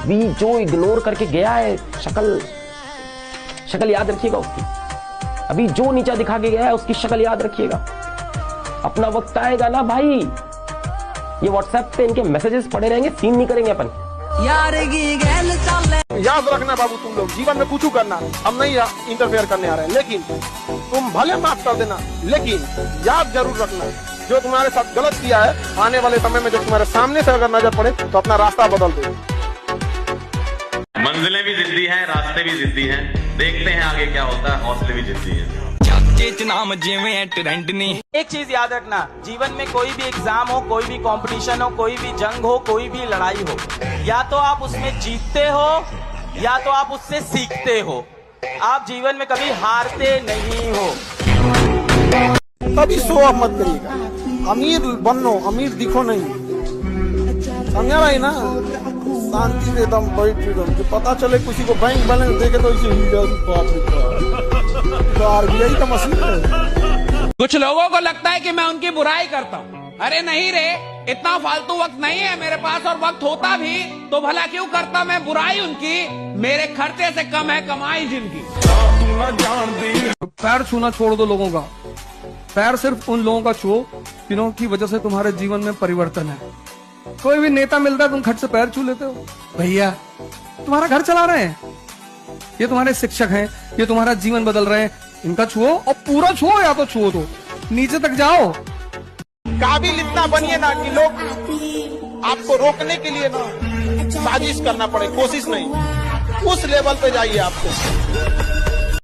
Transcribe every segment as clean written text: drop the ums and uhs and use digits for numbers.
अभी जो इग्नोर करके गया है, शक्ल याद रखिएगा उसकी। अभी जो नीचा दिखा के गया है उसकी शक्ल याद रखिएगा। अपना वक्त आएगा ना भाई, ये व्हाट्सएप पे इनके मैसेजेस पड़े रहेंगे, सीन नहीं करेंगे अपन। याद रखना बाबू, तुम लोग जीवन में कुछ करना, हम नहीं इंटरफेयर करने आ रहे हैं, लेकिन तुम भले माफ कर देना, लेकिन याद जरूर रखना जो तुम्हारे साथ गलत किया है, आने वाले समय में जब तुम्हारे सामने से अगर नजर पड़े तो अपना रास्ता बदल दो। मंजिलें भी जिद्दी हैं, रास्ते भी जिद्दी हैं, देखते हैं आगे क्या होता है, हौसले भी जिद्दी हैं। एक चीज याद रखना, जीवन में कोई भी एग्जाम हो, कोई भी कंपटीशन हो, कोई भी जंग हो, कोई भी लड़ाई हो, या तो आप उसमें जीतते हो या तो आप उससे सीखते हो। आप जीवन में कभी हारते नहीं हो। कभी शो ऑफ मत करिएगा, अमीर बनो, अमीर दिखो नहीं, समझा भाई ना। शांति से एकदम बैठ, पता चले किसी को बैंक बैलेंस देखे तो इसे आरबीआई का मशीन है। कुछ लोगों को लगता है कि मैं उनकी बुराई करता हूँ। अरे नहीं रे, इतना फालतू वक्त नहीं है मेरे पास, और वक्त होता भी तो भला क्यों करता मैं बुराई उनकी। मेरे खर्चे से कम है कमाई जिनकी। पैर छूना छोड़ दो लोगों का, पैर सिर्फ उन लोगों का छुओ जिन्हों की वजह से तुम्हारे जीवन में परिवर्तन है। कोई भी नेता मिलता है तुम खट से पैर छू लेते हो। भैया तुम्हारा घर चला रहे हैं, ये तुम्हारे शिक्षक हैं, ये तुम्हारा जीवन बदल रहे हैं, इनका छुओ और पूरा छुओ, या तो छुओ तो नीचे तक जाओ। काबिल इतना बनिए ना कि लोग आपको रोकने के लिए ना साजिश करना पड़े, कोशिश नहीं, उस लेवल पे जाइए आपको।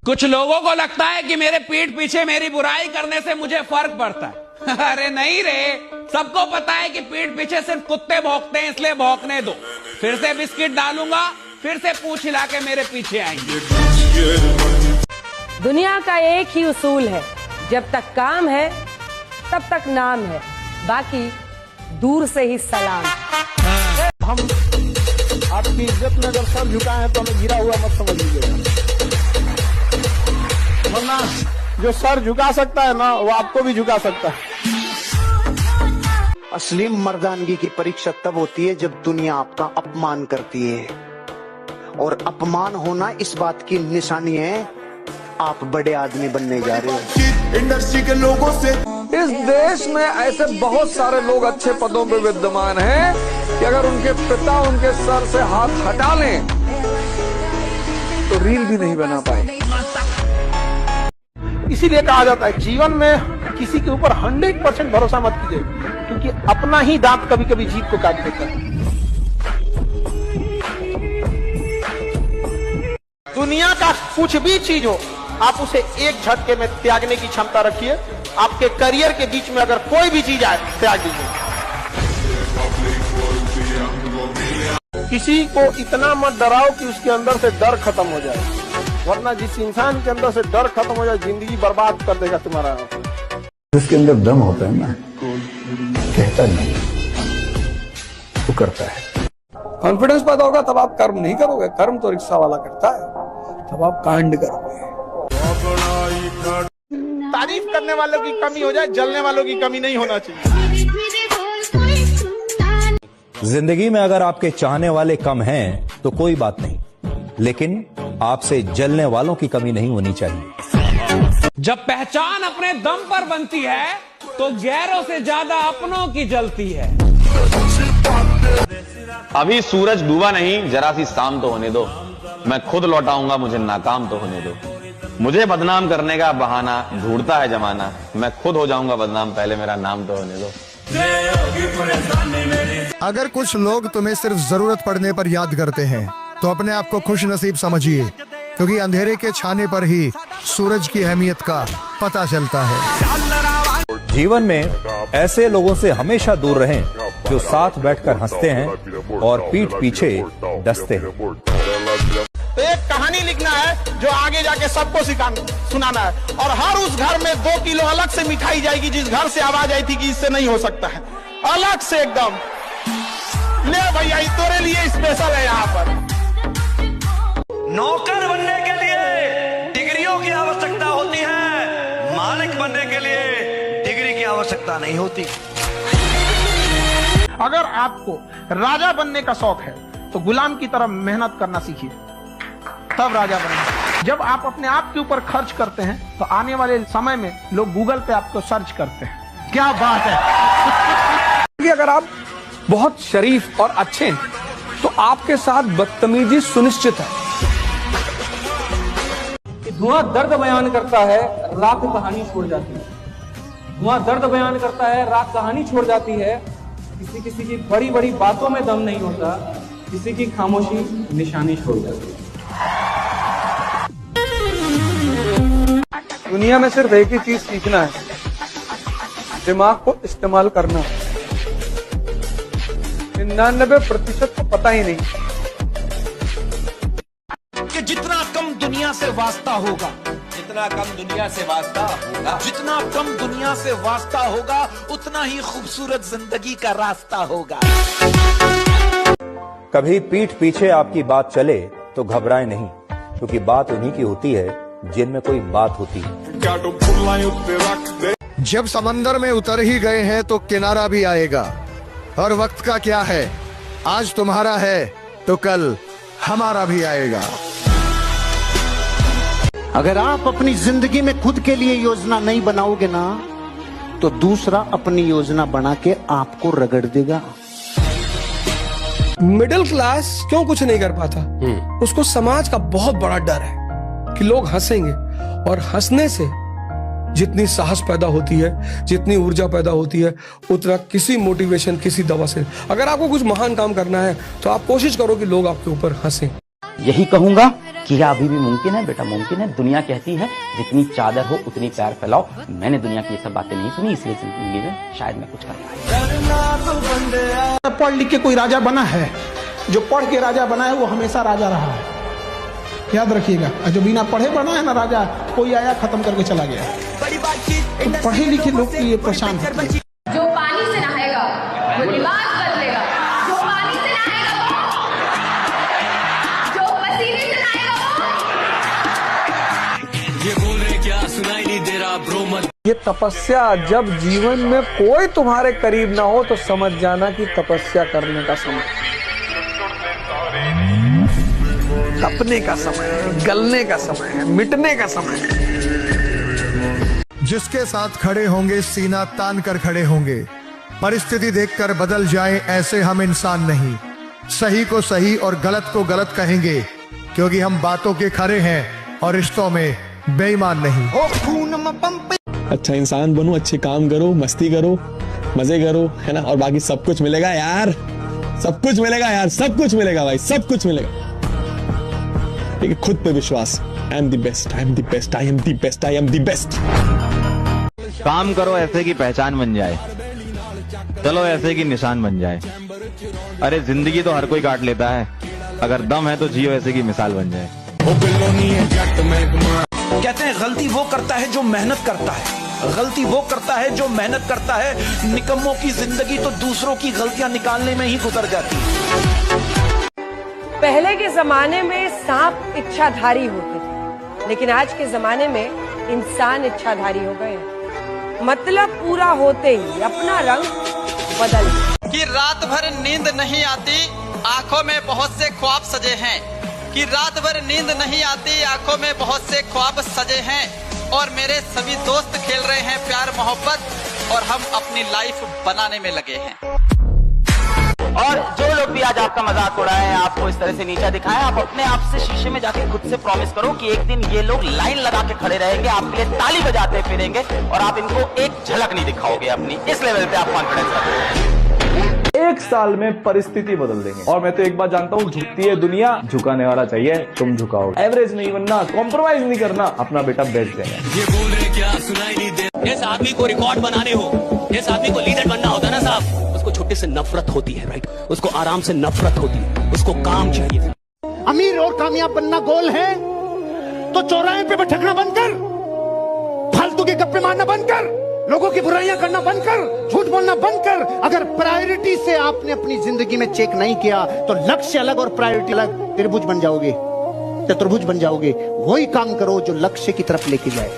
कुछ लोगों को लगता है कि मेरे पीठ पीछे मेरी बुराई करने से मुझे फर्क पड़ता है। अरे नहीं रे, सबको पता है कि पीठ पीछे सिर्फ कुत्ते भौंकते हैं, इसलिए भौंकने दो। फिर से बिस्किट डालूंगा, फिर से पूंछ हिला के मेरे पीछे आएंगे। दुनिया का एक ही उसूल है, जब तक काम है तब तक नाम है, बाकी दूर से ही सलाम। हम आपकी इज्जत में अगर सर झुकाए हैं तो हमें गिरा हुआ मत समझ लीजिएगा, वरना जो सर झुका सकता है ना वो आपको भी झुका सकता है। असली मर्दानगी की परीक्षा तब होती है जब दुनिया आपका अपमान करती है, और अपमान होना इस बात की निशानी है आप बड़े आदमी बनने जा रहे हो। इंडस्ट्री के लोगों से इस देश में ऐसे बहुत सारे लोग अच्छे पदों पे विद्यमान हैं कि अगर उनके पिता उनके सर से हाथ हटा लें तो रील भी नहीं बना पाए। इसीलिए कहा जाता है जीवन में किसी के ऊपर 100% भरोसा मत कीजिए, क्योंकि अपना ही दांत कभी कभी जीभ को काट देता है। दुनिया का कुछ भी चीज हो, आप उसे एक झटके में त्यागने की क्षमता रखिए। आपके करियर के बीच में अगर कोई भी चीज आए, त्याग दीजिए। किसी को इतना मत डराओ कि उसके अंदर से डर खत्म हो जाए, वरना जिस इंसान के अंदर से डर खत्म हो जाए जिंदगी बर्बाद कर देगा तुम्हारा। जिसके अंदर दम होता है ना, कहता नहीं वो करता है। कॉन्फिडेंस पैदा होगा तब आप कर्म नहीं करोगे, कर्म तो रिक्शा वाला करता है, तब आप कांड करोगे। तारीफ करने वालों की कमी हो जाए, जलने वालों की कमी नहीं होना चाहिए। जिंदगी में अगर आपके चाहने वाले कम हैं तो कोई बात नहीं, लेकिन आपसे जलने वालों की कमी नहीं होनी चाहिए। जब पहचान अपने दम पर बनती है तो गैरों से ज्यादा अपनों की जलती है। अभी सूरज डूबा नहीं, जरा सी शाम तो होने दो, मैं खुद लौटाऊंगा, मुझे नाकाम तो होने दो। मुझे बदनाम करने का बहाना ढूंढता है जमाना, मैं खुद हो जाऊंगा बदनाम, पहले मेरा नाम तो होने दो। अगर कुछ लोग तुम्हें सिर्फ जरूरत पड़ने पर याद करते हैं तो अपने आप को खुश नसीब समझिए, क्योंकि अंधेरे के छाने पर ही सूरज की अहमियत का पता चलता है। जीवन में ऐसे लोगों से हमेशा दूर रहें जो साथ बैठकर हंसते हैं और पीठ पीछे डसते हैं। तो एक कहानी लिखना है जो आगे जाके सबको सुनाना है, और हर उस घर में 2 किलो अलग से मिठाई जाएगी जिस घर से आवाज आई थी कि इससे नहीं हो सकता है, अलग से एकदम। ले भैया, तेरे लिए स्पेशल है यहाँ पर। नौकर बनने के लिए डिग्रियों की आवश्यकता होती है, मालिक बनने के लिए डिग्री की आवश्यकता नहीं होती। अगर आपको राजा बनने का शौक है तो गुलाम की तरह मेहनत करना सीखिए, तब राजा बनेंगे। जब आप अपने आप के ऊपर खर्च करते हैं तो आने वाले समय में लोग गूगल पे आपको सर्च करते हैं। क्या बात है कि अगर आप बहुत शरीफ और अच्छे हैं तो आपके साथ बदतमीजी सुनिश्चित है। धुआं दर्द बयान करता है, राख कहानी छोड़ जाती है। धुआं दर्द बयान करता है, राख कहानी छोड़ जाती है। किसी किसी की बड़ी बड़ी बातों में दम नहीं होता, किसी की खामोशी निशानी छोड़ जाती है। दुनिया में सिर्फ एक ही चीज सीखना है, दिमाग को इस्तेमाल करना। 99% को पता ही नहीं कि जितना कम दुनिया से वास्ता होगा, जितना कम दुनिया से वास्ता होगा, जितना कम दुनिया से वास्ता होगा, उतना ही खूबसूरत जिंदगी का रास्ता होगा। कभी पीठ पीछे आपकी बात चले तो घबराएं नहीं, क्योंकि बात उन्हीं की होती है जिनमें कोई बात होती है। जब समंदर में उतर ही गए हैं तो किनारा भी आएगा। और वक्त का क्या है, आज तुम्हारा है तो कल हमारा भी आएगा। अगर आप अपनी जिंदगी में खुद के लिए योजना नहीं बनाओगे ना, तो दूसरा अपनी योजना बना के आपको रगड़ देगा। मिडिल क्लास क्यों कुछ नहीं कर पाता? उसको समाज का बहुत बड़ा डर है कि लोग हंसेंगे, और हंसने से जितनी साहस पैदा होती है, जितनी ऊर्जा पैदा होती है, उतना किसी मोटिवेशन, किसी दवा से। अगर आपको कुछ महान काम करना है तो आप कोशिश करो कि लोग आपके ऊपर हंसें। यही कहूंगा कि यह अभी भी मुमकिन है बेटा, मुमकिन है। दुनिया कहती है जितनी चादर हो उतनी पैर फैलाओ। मैंने दुनिया की ये सब बातें नहीं सुनी, इसलिए जिंदगी में शायद मैं कुछ कर पाऊं। पढ़ लिख के कोई राजा बना है? जो पढ़ के राजा बना है वो हमेशा राजा रहा है, याद रखिएगा। जो बिना पढ़े बना है ना राजा, कोई आया खत्म करके चला गया। तो पढ़े लिखे लोग की ये पहचान है। जो पानी से नहाएगा वो लिबास बदलेगा, जो पानी से नहाएगा जो पसीने से नहाएगा ये बोल रहे क्या सुनाई नहीं दे रहा ब्रो मत। ये तपस्या, जब जीवन में कोई तुम्हारे करीब ना हो तो समझ जाना कि तपस्या करने का समय, तपने का समय है, गलने का समय है, मिटने का समय है। जिसके साथ खड़े होंगे सीना तान कर खड़े होंगे। परिस्थिति देखकर बदल जाए ऐसे हम इंसान नहीं। सही को सही और गलत को गलत कहेंगे, क्योंकि हम बातों के खरे हैं और रिश्तों में बेईमान नहीं। अच्छा इंसान बनो, अच्छे काम करो, मस्ती करो, मजे करो, है ना, और बाकी सब कुछ मिलेगा यार, सब कुछ मिलेगा यार, सब कुछ मिलेगा भाई, सब कुछ मिलेगा। लेकिन खुद पे विश्वास। I am the best, I am the best, I am the best, I am the best. काम करो ऐसे की पहचान बन जाए, चलो ऐसे की निशान बन जाए। अरे जिंदगी तो हर कोई काट लेता है, अगर दम है तो जियो ऐसे की मिसाल बन जाए। कहते हैं गलती वो करता है जो मेहनत करता है, गलती वो करता है जो मेहनत करता है। निकम्मों की जिंदगी तो दूसरों की गलतियां निकालने में ही गुजर जाती है। पहले के जमाने में सांप इच्छाधारी होते थे, लेकिन आज के जमाने में इंसान इच्छाधारी हो गए हैं। मतलब पूरा होते ही अपना रंग बदल। कि रात भर नींद नहीं आती, आंखों में बहुत से ख्वाब सजे हैं। कि रात भर नींद नहीं आती, आंखों में बहुत से ख्वाब सजे हैं। और मेरे सभी दोस्त खेल रहे हैं प्यार मोहब्बत, और हम अपनी लाइफ बनाने में लगे हैं। और जो लोग भी आज आपका मजाक उड़ाए, आपको इस तरह से नीचा दिखाएं, आप अपने आप से शीशे में जाके खुद से प्रॉमिस करो कि एक दिन ये लोग लाइन लगा के खड़े रहेंगे, आपके लिए ताली बजाते फिरेंगे, और आप इनको एक झलक नहीं दिखाओगे अपनी। इस लेवल पे आप कॉन्फिडेंस रखो। एक साल में परिस्थिति बदल देंगे। और मैं तो एक बात जानता हूँ, झुकती है दुनिया, झुकाने वाला चाहिए, तुम झुकाओ। एवरेज नहीं बनना, कॉम्प्रोमाइज नहीं करना, अपना बेटा बेस्ट देना। ये बोल रहे क्या सुनाई नहीं दे। इस आदमी को रिकॉर्ड बनाने हो, इस आदमी को लीडर बनना होता ना साहब, उसको छुट्टी से नफरत होती है, राइट? उसको आराम से नफरत होती है, उसको काम चाहिए। अमीर और कामयाब बनना गोल है तो चौराहे पे भटकना बंद कर, फालतू के गप्पे मारना बंद कर, लोगों की बुराइयां करना बंद कर, झूठ बोलना बंद कर। अगर प्रायोरिटी से आपने अपनी जिंदगी में चेक नहीं किया तो लक्ष्य अलग और प्रायोरिटी अलग, त्रिभुज बन जाओगे, चतुर्भुज बन जाओगे। वही काम करो जो लक्ष्य की तरफ लेके जाए।